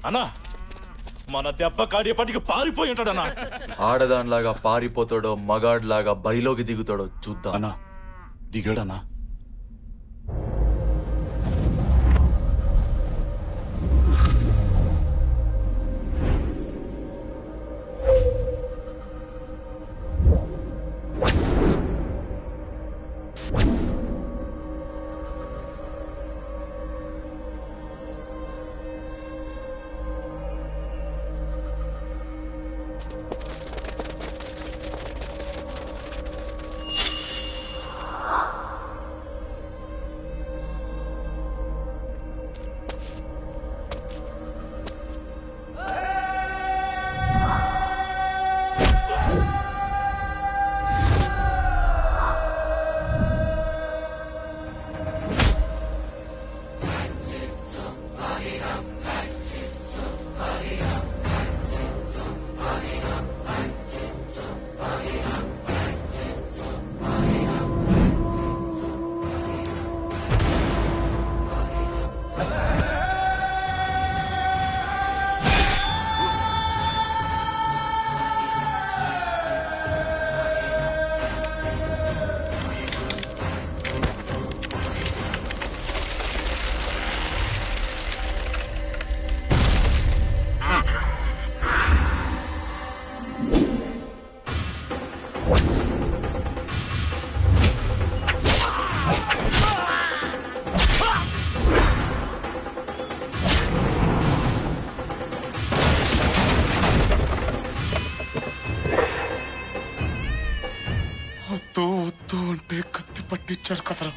అన్నా మన దెబ్బ కాడేపటికి పారిపోయి ఉంటాడన్నా. ఆడదానిలాగా పారిపోతాడో మగాడ్లాగా బరిలోకి దిగుతాడో చూద్దాం. అన్నా దిగాడన్నా. వద్దు అంటే కత్తి పట్టించారు కదరా.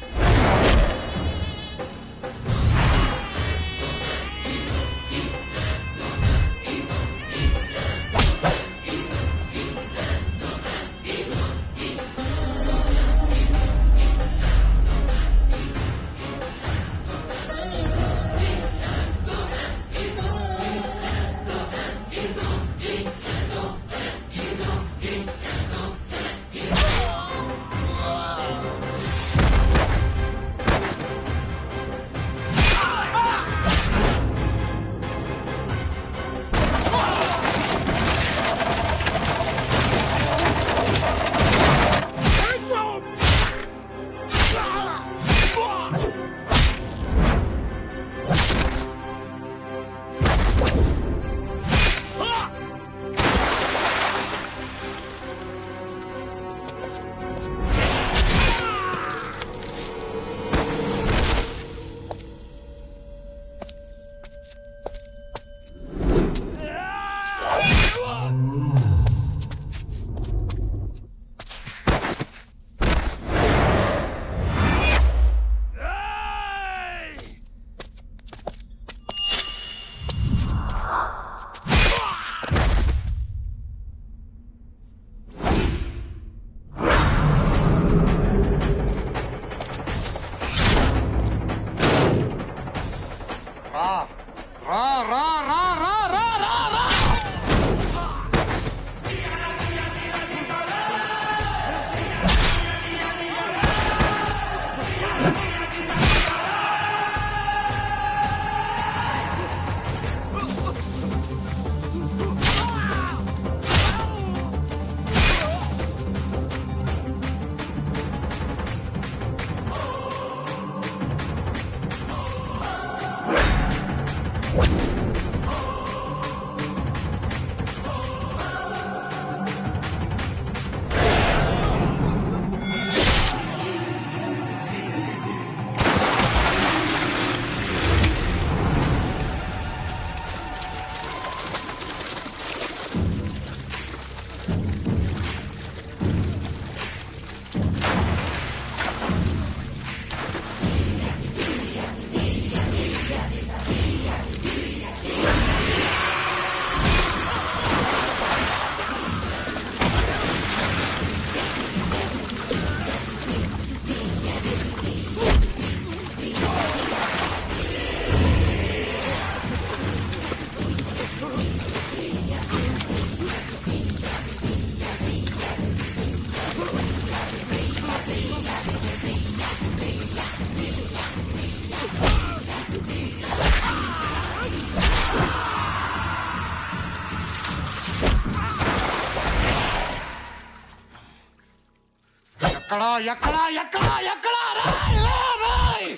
ఎక్కడా ఎక్కడా ఎక్కడా ఎక్కడా రాయ్ రాయ్ రాయ్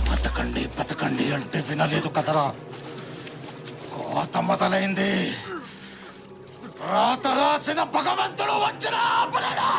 బతకండి బతకండి అంటే వినలేదు కదరా. కోత మొదలైంది. రాత రాసిన భగవంతుడు వచ్చిన ఆపలేడు.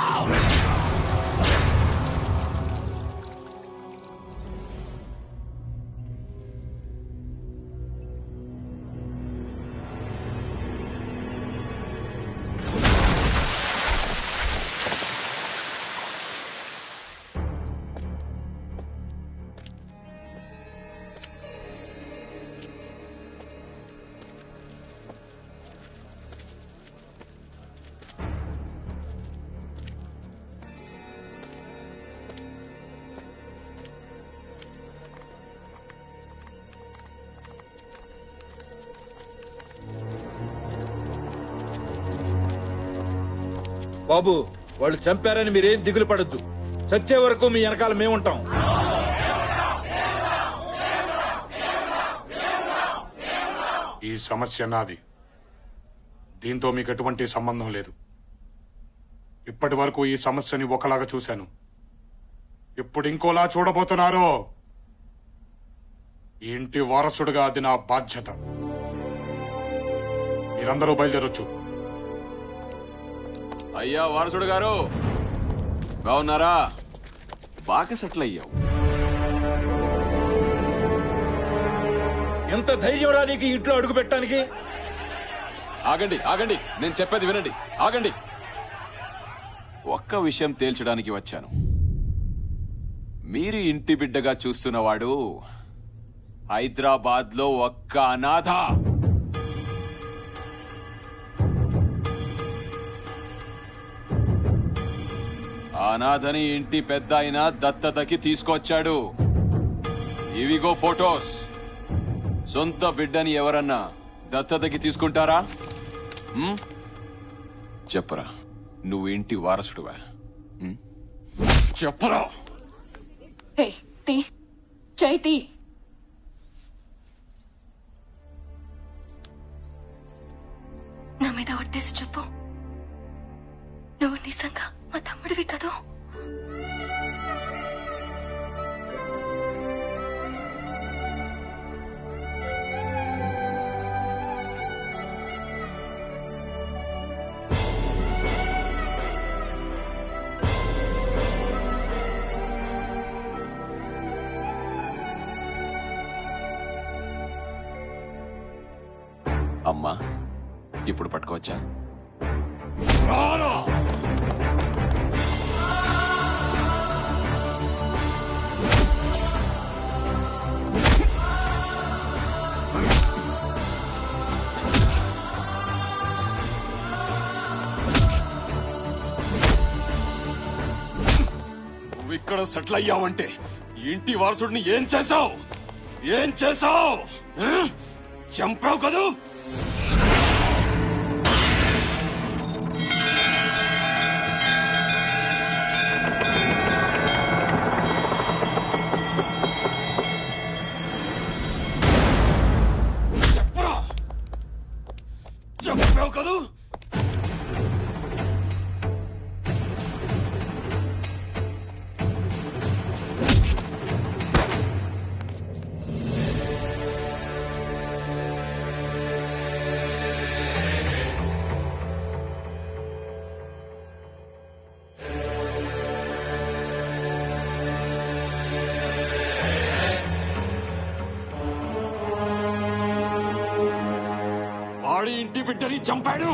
బాబు, వాళ్ళు చంపారని మీరేం దిగులు పడద్దు. చచ్చే వరకు మీ వెనకాల మేముంటాం. ఈ సమస్య నాది. దీంతో మీకు ఎటువంటి సంబంధం లేదు. ఇప్పటి వరకు ఈ సమస్యని ఒకలాగా చూశాను. ఇప్పుడు ఇంకోలా చూడబోతున్నారో. ఈ ఇంటి వారసుడుగా అది నా బాధ్యత. మీరందరూ బయలుదేరొచ్చు. అయ్యా వారసుడు గారు, బాగున్నారా? బాగా సెటిల్ అయ్యావు. ఎంత ధైర్యం రా నీకు ఇంట్లో అడుగు పెట్టడానికి? ఆగండి ఆగండి, నేను చెప్పేది వినండి. ఆగండి. ఒక్క విషయం తేల్చడానికి వచ్చాను. మీరు ఇంటి బిడ్డగా చూస్తున్నవాడు హైదరాబాద్ లో ఒక్క అనాథ. అనాథని ఇంటి పెద్ద అయినా దత్తతకి తీసుకొచ్చాడు. ఇవిగో ఫోటోస్. సొంత బిడ్డని ఎవరన్నా దత్తతకి తీసుకుంటారా? చెప్పరా, నువ్వు ఇంటి వారసుడువా? చెప్పరా. చైతి, నా మీద ఒట్టేసి చెప్పు, నువ్వు నిజంగా మా తమ్ముడివి కదా? అమ్మా, ఇప్పుడు పట్టుకోవచ్చా? నువ్వు ఇక్కడ సెటిల్ అయ్యావంటే ఇంటి వారసుడిని ఏం చేశావు? ఏం చేశావు? చంపావు కదూ? చెప్పరా, చంపావు కదూ? వాడి ఇంటి బిడ్డని చంపాడు.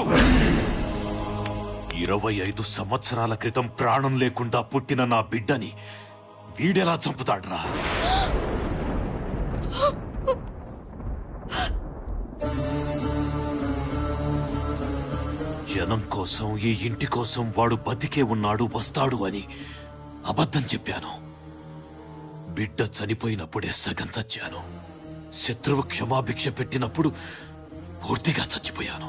25 సంవత్సరాల క్రితం ప్రాణం లేకుండా పుట్టిన నా బిడ్డని వీడెలా చంపుతాడ్రా? జనం కోసం, ఈ ఇంటి కోసం వాడు బతికే ఉన్నాడు, వస్తాడు అని అబద్ధం చెప్పాను. బిడ్డ చనిపోయినప్పుడే సగం చచ్చాను. శత్రువు క్షమాభిక్ష పెట్టినప్పుడు పూర్తిగా చచ్చిపోయాను.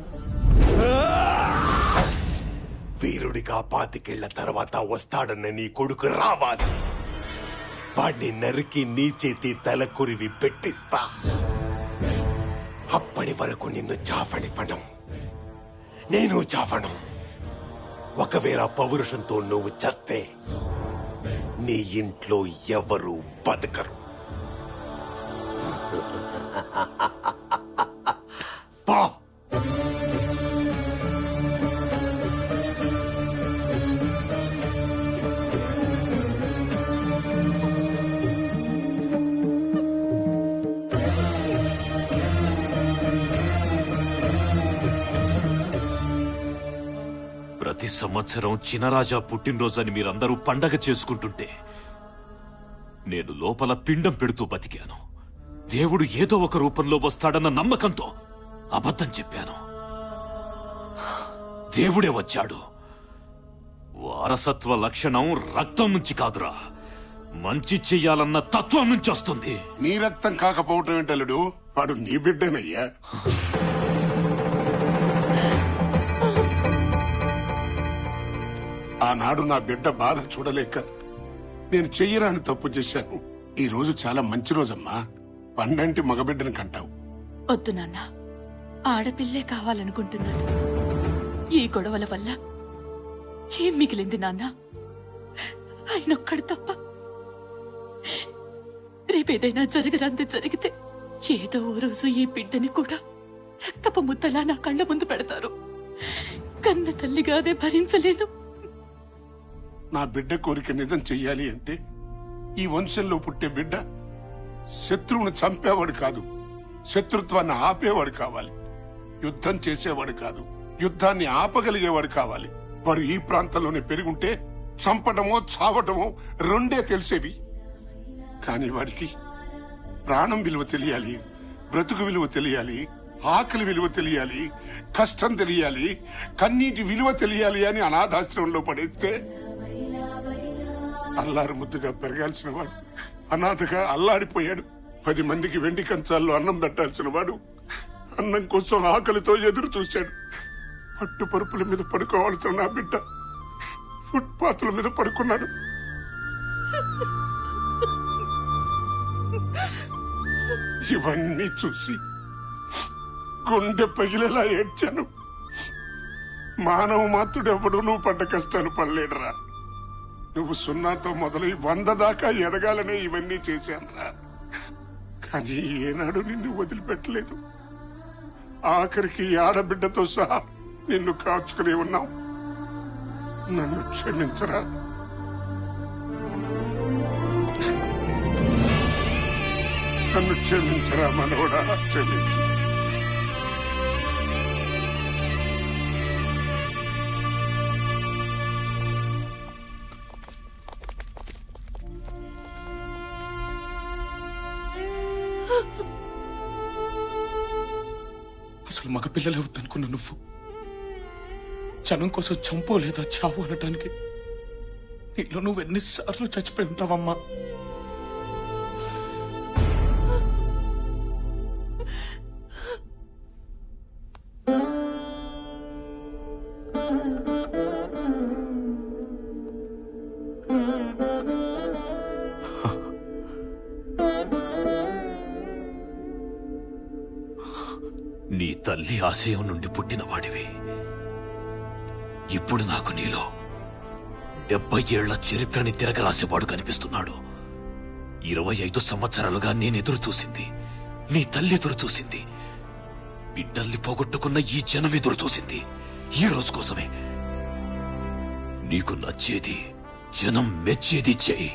వీరుడిగా 25 తర్వాత వస్తాడన్న నీ కొడుకు రావాలి. వాడిని నరికి నీ చేతి తలకొరివి పెట్టిస్తా. అప్పటి వరకు నిన్ను చావనివ్వను, నేను చావను. ఒకవేళ పౌరుషంతో నువ్వు చస్తే నీ ఇంట్లో ఎవరు బతకరు. పా. ప్రతి సంవత్సరం చినరాజా పుట్టినరోజని మీరందరూ పండగ చేసుకుంటుంటే నేను లోపల పిండం పెడుతూ బతికాను. దేవుడు ఏదో ఒక రూపంలో వస్తాడన్న నమ్మకంతో అబద్ధం చెప్పాను. దేవుడే వచ్చాడు. వారసత్వ లక్షణం రక్తం నుంచి కాదురా, మంచి చెయ్యాలన్న తత్వం నుంచి వస్తుంది. నీ రక్తం కాకపోవటం ఏంటల్లుడు, వాడు నీ బిడ్డనయ్యా. ఆనాడు నా బిడ్డ బాధ చూడలేక నేను చెయ్యరాని తప్పు చేశాను. ఈ రోజు చాలా మంచి రోజమ్మా. పండంటి మగబిడ్డను కంటావు. వద్దు నాన్న, ఆడపిల్లే కావాలనుకుంటున్నాను. ఈ గొడవల వల్ల ఏం మిగిలింది నాన్న? ఆయనొక్కడు తప్ప. రేపేదైనా జరగరాంది జరిగితే ఏదో ఓ రోజు ఈ బిడ్డని కూడా రక్తపు ముద్దలా నా కళ్ళ ముందు పెడతారు. కన్న తల్లిగా అదే భరించలేను. నా బిడ్డ కోరిక నిజం చెయ్యాలి అంటే ఈ వంశంలో పుట్టే బిడ్డ శత్రువును చంపేవాడు కాదు, శత్రుత్వాన్ని ఆపేవాడు కావాలి. యుద్ధం చేసేవాడు కాదు, యుద్ధాన్ని ఆపగలిగేవాడు కావాలి. వాడు ఈ ప్రాంతంలోనే పెరుగుంటే చంపడమో చావటమో రెండే తెలిసేవి. కాని వాడికి ప్రాణం విలువ తెలియాలి, బ్రతుకు విలువ తెలియాలి, ఆకలి విలువ తెలియాలి, కష్టం తెలియాలి, కన్నీటి విలువ తెలియాలి అని అనాథాశ్రమంలో పడేస్తే అల్లారు ముద్దుగా పెరగాల్సిన వాడు అనాథగా అల్లాడిపోయాడు. 10 మందికి వెండి కంచాల్లో అన్నం పెట్టాల్సిన వాడు అన్నం కోసం ఆకలితో ఎదురు చూశాడు. పట్టు పరుపుల మీద పడుకోవాల్సిన నా బిడ్డ ఫుట్పాత్ల మీద పడుకున్నాడు. ఇవన్నీ చూసి గుండె పగిలేలా ఏడ్చాను. మానవ మాతృడెవడు నువ్వు పడ్డ కష్టాలు పడలేడురా. నువ్వు 0తో మొదలై 100 దాకా ఎదగాలనే ఇవన్నీ చేశానురా. కానీ ఏనాడు నిన్ను వదిలిపెట్టలేదు. ఆఖరికి ఆడబిడ్డతో సహా నిన్ను కాచుకుని ఉన్నావు. నన్ను క్షమించరా. నన్ను క్షమించరా మనవడా, క్షమించు. అసలు మగపిల్లలే వద్దనుకున్న నువ్వు జనం కోసం చంపో లేదా చావు అనటానికి నీలో నువ్వు ఎన్నిసార్లు చచ్చిపోయి ఉంటావమ్మా. నీ తల్లి ఆశయం నుండి పుట్టిన వాడివి. ఇప్పుడు నాకు నీలో 70 ఏళ్ల చరిత్రని తిరగరాసేవాడు కనిపిస్తున్నాడు. 25 సంవత్సరాలుగా నేనెదురు చూసింది, నీ తల్లి ఎదురు చూసింది, బిడ్డల్ని పోగొట్టుకున్న ఈ జనం ఎదురు చూసింది ఈ రోజు కోసమే. నీకు నచ్చేది, జనం మెచ్చేది చెయ్యి.